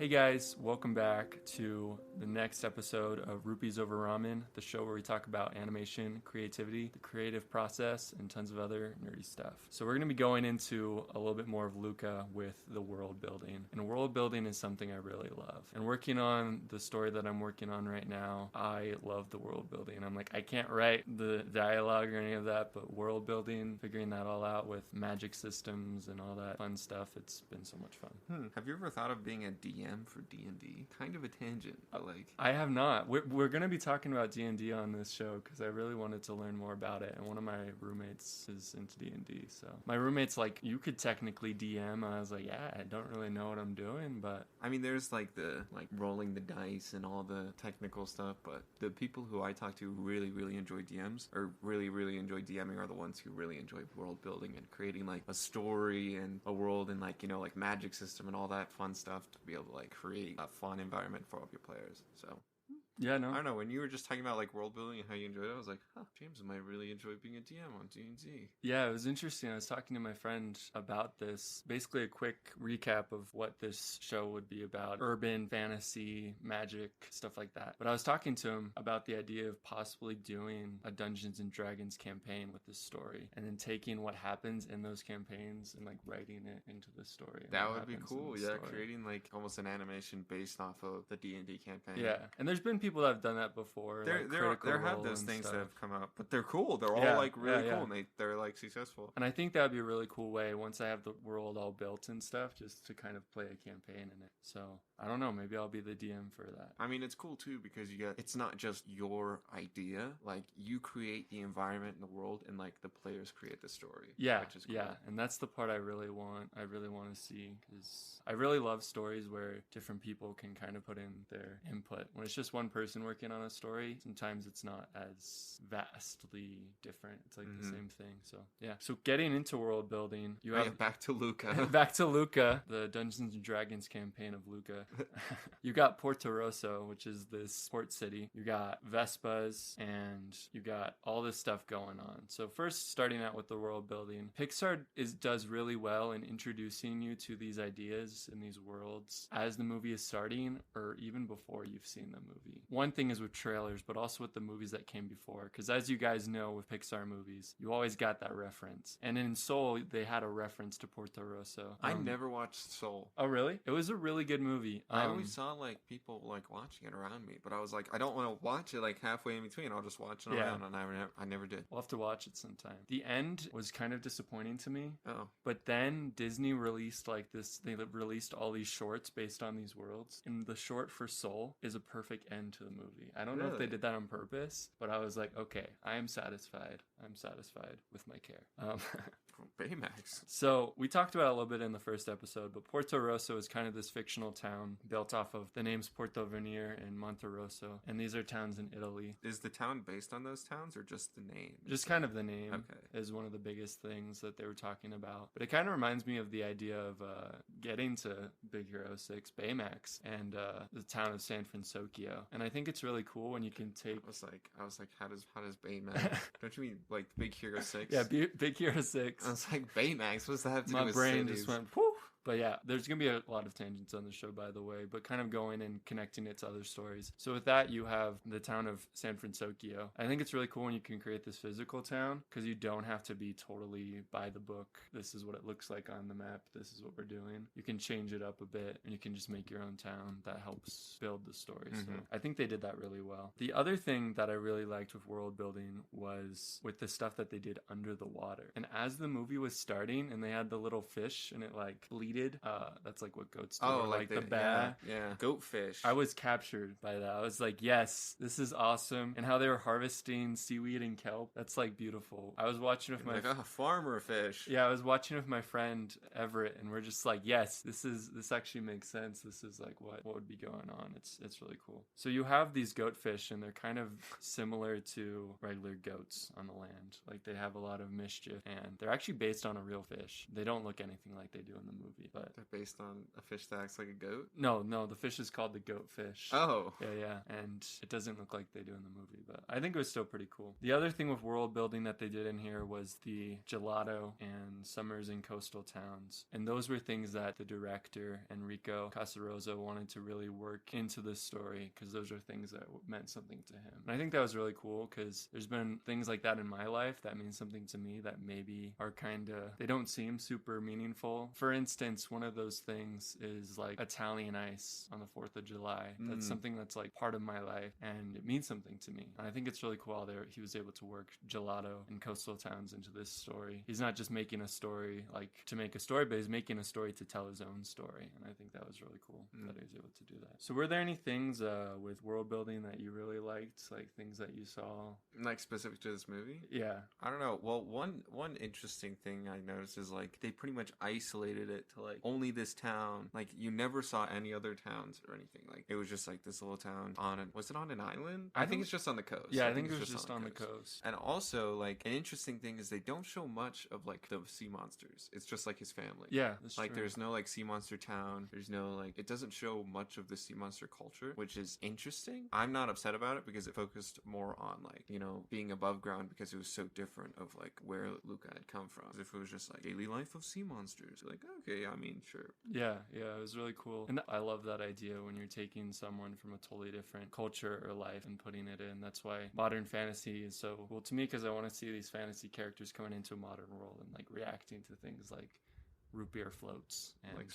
Hey guys, welcome back to the next episode of Rupees Over Ramen, the show where we talk about animation, creativity, the creative process, and tons of other nerdy stuff. So we're going to be going into a little bit more of Luca with the world building. And world building is something I really love. And working on the story that I'm working on right now, I love the world building. I'm like, I can't write the dialogue or any of that, but world building, figuring that all out with magic systems and all that fun stuff, it's been so much fun. Have you ever thought of being a DM for D&D? Kind of a tangent, but like... I have not. We're going to be talking about D&D on this show because I really wanted to learn more about it, and one of my roommates is into D&D, so... My roommate's like, you could technically DM. I was like, yeah, I don't really know what I'm doing, but... I mean, there's like the rolling the dice and all the technical stuff, but the people who I talk to who really enjoy DMs, or really enjoy DMing, are the ones who really enjoy world building and creating like a story and a world and like, you know, like magic system and all that fun stuff to be able to like create a fun environment for all of your players. So yeah, no. I don't know, when you were just talking about like world building and how you enjoyed it, I was like, James might really enjoy being a DM on D&D. Yeah, it was interesting. I was talking to my friend about this. Basically a quick recap of what this show would be about. Urban, fantasy, magic, stuff like that. But I was talking to him about the idea of possibly doing a Dungeons and Dragons campaign with this story. And then taking what happens in those campaigns and like writing it into the story. That would be cool, yeah. Story. Creating like almost an animation based off of the D&D campaign. Yeah, and there's been people that have done that before. There have those things that have come up, but they're cool. They're all like really cool, and they're like successful. And I think that would be a really cool way once I have the world all built and stuff, just to kind of play a campaign in it. So I don't know, maybe I'll be the DM for that. I mean, it's cool too because it's not just your idea. Like you create the environment in the world, and like the players create the story. Yeah, which is cool. Yeah, and that's the part I really want. I really want to see because I really love stories where different people can kind of put in their input. When it's just one person working on a story, sometimes it's not as vastly different. It's like the same thing. So yeah. So getting into world building, you have back to Luca. Back to Luca, the Dungeons and Dragons campaign of Luca. You got Portorosso, which is this port city. You got Vespas, and you got all this stuff going on. So first, starting out with the world building, Pixar does really well in introducing you to these ideas and these worlds as the movie is starting, or even before you've seen the movie. One thing is with trailers, but also with the movies that came before. Because as you guys know, with Pixar movies, you always got that reference. And in Soul, they had a reference to Portorosso. I never watched Soul. Oh, really? It was a really good movie. I always saw like people like watching it around me, but I was like, I don't want to watch it like halfway in between. I'll just watch it around, and I never did. We'll have to watch it sometime. The end was kind of disappointing to me. Oh. But then Disney released like this, they released all these shorts based on these worlds. And the short for Soul is a perfect end to the movie. I don't know if they did that on purpose, but I was like, okay, I am satisfied. I'm satisfied with my care. Baymax. So we talked about it a little bit in the first episode, but Portorosso is kind of this fictional town built off of the names Portovenere and Monterosso. And these are towns in Italy. Is the town based on those towns or just the name? Just kind of the name is one of the biggest things that they were talking about. But it kind of reminds me of the idea of getting to Big Hero 6, Baymax, and the town of San Francisco. And I think it's really cool when you can take... I was like, how does Baymax? Don't you mean like Big Hero 6? Yeah, Big Hero 6. I was like, Baymax, what's that have to do with My brain cities? just went, whew. But yeah, there's going to be a lot of tangents on the show, by the way, but kind of going and connecting it to other stories. So with that, you have the town of San Francisco. I think it's really cool when you can create this physical town because you don't have to be totally by the book. This is what it looks like on the map. This is what we're doing. You can change it up a bit and you can just make your own town that helps build the story. So I think they did that really well. The other thing that I really liked with world building was with the stuff that they did under the water. And as the movie was starting and they had the little fish and it like bleeded, that's like what goats do. Oh, like the bat. Yeah. Goatfish. I was captured by that. I was like, yes, this is awesome. And how they were harvesting seaweed and kelp. That's like beautiful. I was watching with my farmer fish. Yeah, I was watching with my friend Everett, and we're just like, yes, this actually makes sense. This is like what would be going on. It's really cool. So you have these goatfish, and they're kind of similar to regular goats on the land. Like they have a lot of mischief, and they're actually based on a real fish. They don't look anything like they do in the movie. movie. But They're based on a fish that acts like a goat? no, the fish is called the goat fish. Oh. Yeah, and it doesn't look like they do in the movie, but I think it was still pretty cool. The other thing with world building that they did in here was the gelato and summers in coastal towns. And those were things that the director, Enrico Casarosa, wanted to really work into the story because those are things that meant something to him. And I think that was really cool because there's been things like that in my life that mean something to me that maybe are they don't seem super meaningful. For instance, one of those things is like Italian ice on the 4th of July. That's something that's like part of my life and it means something to me. And I think it's really cool how he was able to work gelato and coastal towns into this story. He's not just making a story like to make a story, but he's making a story to tell his own story. And I think that was really cool that he was able to do that. So were there any things with world building that you really liked? Like things that you saw? Like specific to this movie? Yeah. I don't know. Well, one interesting thing I noticed is like they pretty much isolated it to like only this town. Like you never saw any other towns or anything. Like it was just like this little town was it on an island? I think it's just on the coast. Yeah, I think it was just on the coast. And also like an interesting thing is they don't show much of like the sea monsters. It's just like his family. Yeah, that's like true. There's no like sea monster town. There's no like it doesn't show much of the sea monster culture, which is interesting. I'm not upset about it because it focused more on like, you know, being above ground because it was so different of like where Luca had come from. As if it was just like daily life of sea monsters. Like, okay, I mean, sure. Yeah, it was really cool. And I love that idea when you're taking someone from a totally different culture or life and putting it in. That's why modern fantasy is so cool to me, because I want to see these fantasy characters coming into a modern world and like reacting to things like root beer floats and like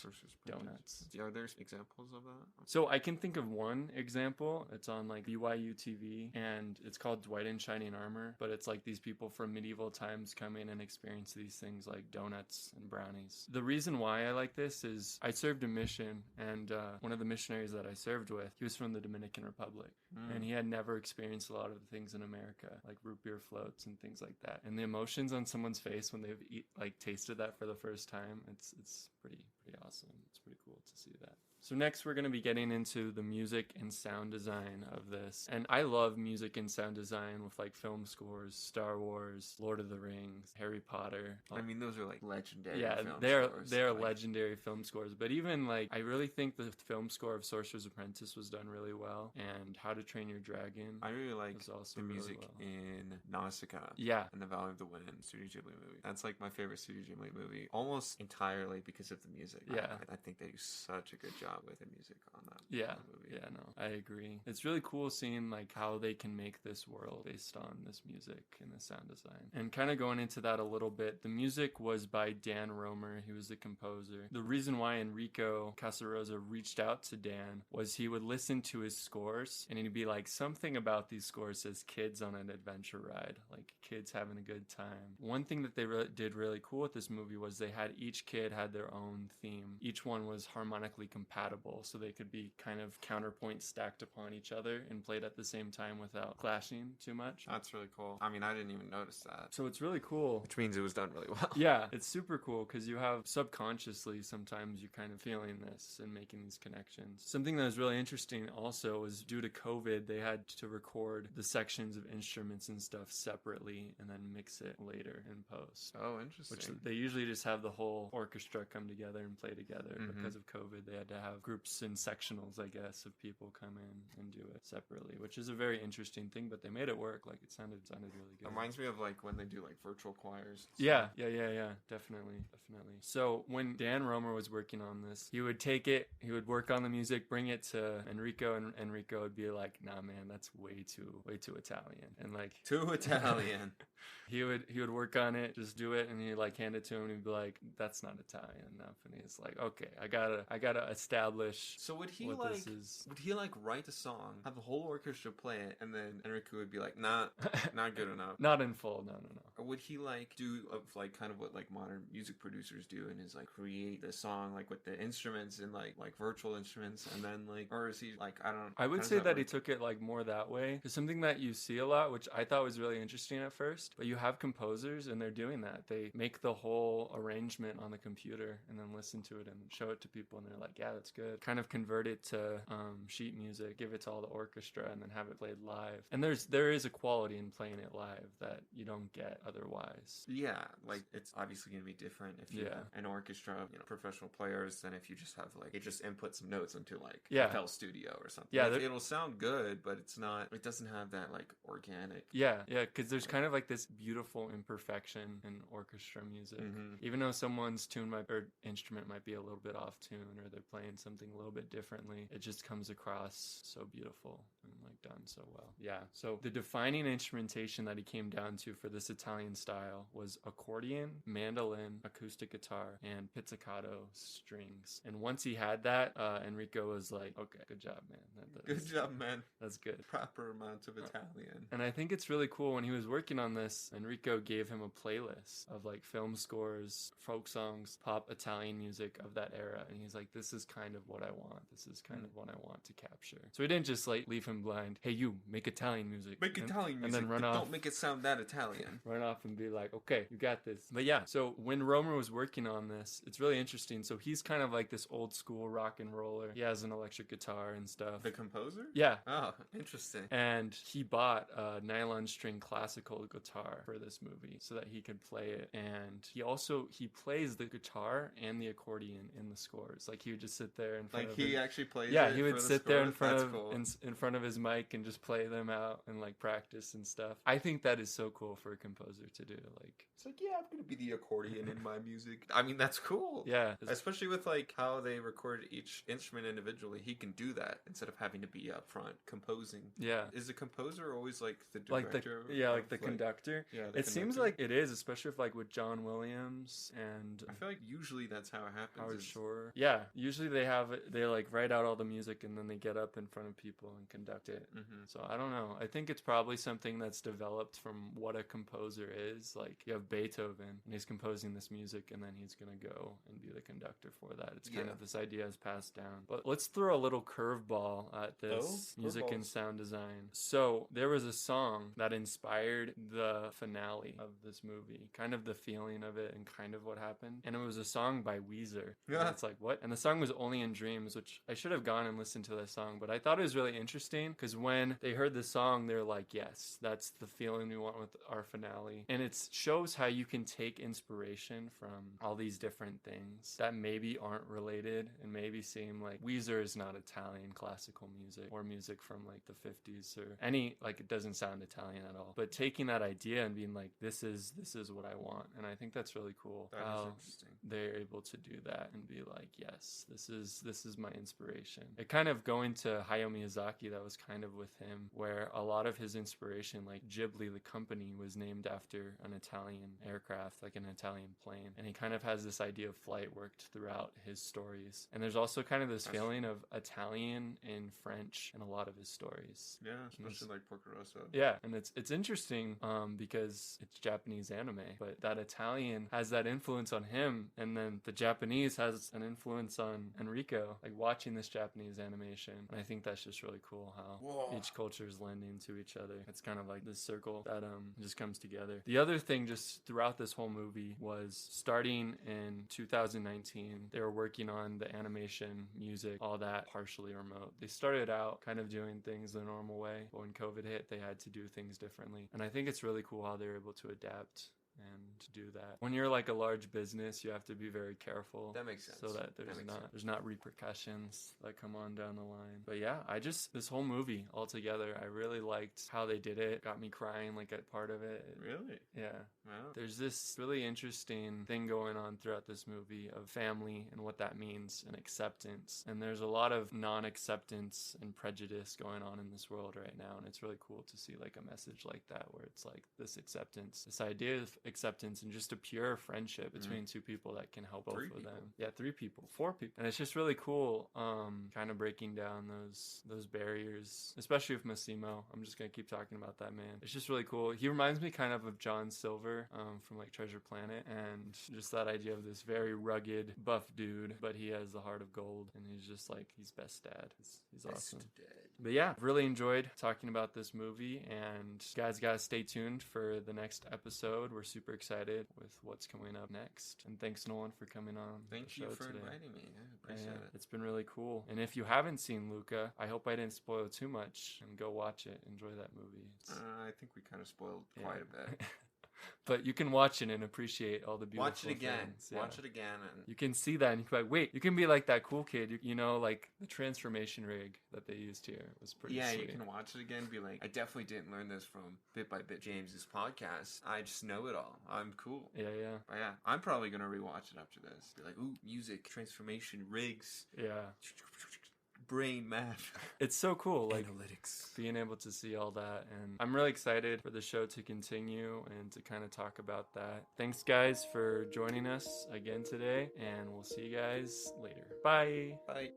donuts. Are there examples of that? So I can think of one example. It's on like BYU TV and it's called Dwight in Shining Armor, but it's like these people from medieval times come in and experience these things like donuts and brownies. The reason why I like this is I served a mission, and one of the missionaries that I served with, he was from the Dominican Republic, and he had never experienced a lot of the things in America, like root beer floats and things like that. And the emotions on someone's face when they've tasted that for the first time, it's pretty awesome. It's pretty cool to see that. So next we're going to be getting into the music and sound design of this. And I love music and sound design with like film scores, Star Wars, Lord of the Rings, Harry Potter. I mean, those are like legendary film scores. They're like legendary film scores. But even like, I really think the film score of Sorcerer's Apprentice was done really well. And How to Train Your Dragon. I really like the music in Nausicaa. Yeah. And The Valley of the Wind, Studio Ghibli movie. That's like my favorite Studio Ghibli movie, almost entirely because of the music. Yeah. I think they do such a good job with the music on that movie. Yeah, no, I agree. It's really cool seeing like how they can make this world based on this music and the sound design. And kind of going into that a little bit, the music was by Dan Romer. He was the composer. The reason why Enrico Casarosa reached out to Dan was he would listen to his scores and he'd be like, something about these scores says kids on an adventure ride, like kids having a good time. One thing that they did really cool with this movie was each kid had their own theme. Each one was harmonically compatible, so they could be kind of counterpoints stacked upon each other and played at the same time without clashing too much. That's really cool. I mean, I didn't even notice that. So it's really cool. Which means it was done really well. Yeah, it's super cool because you have subconsciously sometimes you're kind of feeling this and making these connections. Something that was really interesting also was due to COVID, they had to record the sections of instruments and stuff separately and then mix it later in post. Oh, interesting. Which they usually just have the whole orchestra come together and play together. Because of COVID, they had to have groups and sectionals, I guess, of people come in and do it separately, which is a very interesting thing, but they made it work. Like it sounded really good. It reminds me of like when they do like virtual choirs. Yeah, definitely. So when Dan Romer was working on this, he would take it, he would work on the music, bring it to Enrico, and Enrico would be like, nah man, that's way too Italian. And like too Italian. he would work on it, just do it, and he'd like hand it to him and he'd be like, that's not Italian enough. And he's like, okay, I gotta establish. So would he write a song, have the whole orchestra play it, and then Enrico would be like, nah, not good enough. Not in full, no. Or would he like do like kind of what like modern music producers do and is like create the song like with the instruments and like virtual instruments, and then like, or is he like, I don't know. I would say that he took it like more that way. There's something that you see a lot, which I thought was really interesting at first, but you have composers and they're doing that. They make the whole arrangement on the computer and then listen to it and show it to people and they're like, yeah, that's good. Kind of convert it to sheet music, give it to all the orchestra, and then have it played live. And there is a quality in playing it live that you don't get otherwise. Yeah, like it's obviously going to be different if you have an orchestra, professional players, than if you just have like, it just input some notes into like FL Studio or something. Yeah, it'll sound good, but it doesn't have that like organic. Yeah, because there's kind of like this beautiful imperfection in orchestra music. Even though someone's or instrument might be a little bit off tune, or they're playing something a little bit differently, it just comes across so beautiful and like done so well. Yeah, so the defining instrumentation that he came down to for this Italian style was accordion, mandolin, acoustic guitar, and pizzicato strings. And once he had that, Enrico was like, okay, good job, man. Good job, man. That's good. Proper amount of Italian. And I think it's really cool when he was working on this, Enrico gave him a playlist of like film scores, folk songs, pop Italian music of that era. And he's like, this is kind of what I want. This is kind of what I want to capture. So he didn't just like leave him blind. Hey, you make Italian music. Italian music. And then run off. Don't make it sound that Italian. Run off and be like, okay, you got this. But yeah, so when Romer was working on this, it's really interesting. So he's kind of like this old school rock and roller. He has an electric guitar and stuff. The composer? Yeah. Oh, interesting. And he bought a nylon string classical guitar for this movie so that he could play it. And he plays the guitar and the accordion in the scores. Like he would just sit there in front of he actually plays he would sit there in front of his mic and just play them out and like practice and stuff. I think that is so cool for a composer to do. Like it's like, yeah, I'm gonna be the accordion in my music. I mean, that's cool. Yeah, especially with like how they record each instrument individually. He can do that instead of having to be up front composing. Yeah, is the composer always like the director? Like the conductor. Yeah, it seems like it is, especially with John Williams and I feel like usually that's how it happens. Howard Shore. Yeah, usually they like write out all the music and then they get up in front of people and conduct it. So I don't know. I think it's probably something that's developed from what a composer is. Like you have Beethoven and he's composing this music and then he's gonna go and be the conductor for that. It's kind of this idea is passed down. But let's throw a little curveball at this music and sound design. So there was a song that inspired the finale of this movie, kind of the feeling of it and kind of what happened. And it was a song by Weezer. Yeah. And it's like, what? And the song was Only in Dreams, which I should have gone and listened to that song, but I thought it was really interesting because when they heard the song, they're like, yes, that's the feeling we want with our finale. And it shows how you can take inspiration from all these different things that maybe aren't related and maybe seem like Weezer is not Italian classical music or music from like the 50s or any, like it doesn't sound Italian at all. But taking that idea and being like, this is what I want. And I think that's really cool. That is interesting. They're able to do that and be like, yes, this is my inspiration. It kind of going to Hayao Miyazaki, that was kind of with him, where a lot of his inspiration, like Ghibli, the company, was named after an Italian aircraft, like an Italian plane. And he kind of has this idea of flight worked throughout his stories. And there's also kind of this feeling of Italian and French in a lot of his stories. Yeah, especially like Portorosso. Yeah, and it's interesting because it's Japanese anime, but that Italian has that influence on him, and then the Japanese has an influence on Enrico, like watching this Japanese animation. And I think that's just really cool how each culture is lending to each other. It's kind of like this circle that just comes together. The other thing just throughout this whole movie was starting in 2019, they were working on the animation, music, all that partially remote. They started out kind of doing things the normal way, but when COVID hit, they had to do things differently. And I think it's really cool how they're able to adapt and do that. When you're like a large business, you have to be very careful. That makes sense. So that there's not repercussions that come on down the line. But yeah, this whole movie altogether, I really liked how they did it. Got me crying like at part of it. Really? Yeah. Wow. There's this really interesting thing going on throughout this movie of family and what that means and acceptance. And there's a lot of non-acceptance and prejudice going on in this world right now. And it's really cool to see like a message like that where it's like this acceptance, this idea of acceptance and just a pure friendship between two people that can help both of them. Yeah, 3 people, 4 people. And it's just really cool kind of breaking down those barriers, especially with Massimo. I'm just going to keep talking about that man. It's just really cool. He reminds me kind of John Silver from like Treasure Planet, and just that idea of this very rugged, buff dude, but he has the heart of gold, and he's just like, he's best dad. He's awesome. Dad. But yeah, really enjoyed talking about this movie, and guys gotta stay tuned for the next episode. We're super excited with what's coming up next. And thanks, Nolan, for coming on Thank the you show for today. inviting me. I appreciate it. It's been really cool. And if you haven't seen Luca, I hope I didn't spoil too much, and go watch it. Enjoy that movie. I think we kind of spoiled quite a bit. But you can watch it and appreciate all the beautiful Watch it again. things. Yeah. Watch it again. And You can see that and you can be like, wait, you can be like that cool kid, you know, like the transformation rig that they used here was pretty yeah, sweet. you can watch it again and be like, I definitely didn't learn this from Bit by Bit James's podcast. I just know it all. I'm cool. Yeah. But yeah, I'm probably going to rewatch it after this. Be like, ooh, music, transformation, rigs, Yeah. brain math. It's so cool, like analytics. being able to see all that. And I'm really excited for the show to continue and to kind of talk about that. Thanks, guys, for joining us again today. And we'll see you guys later. Bye. Bye.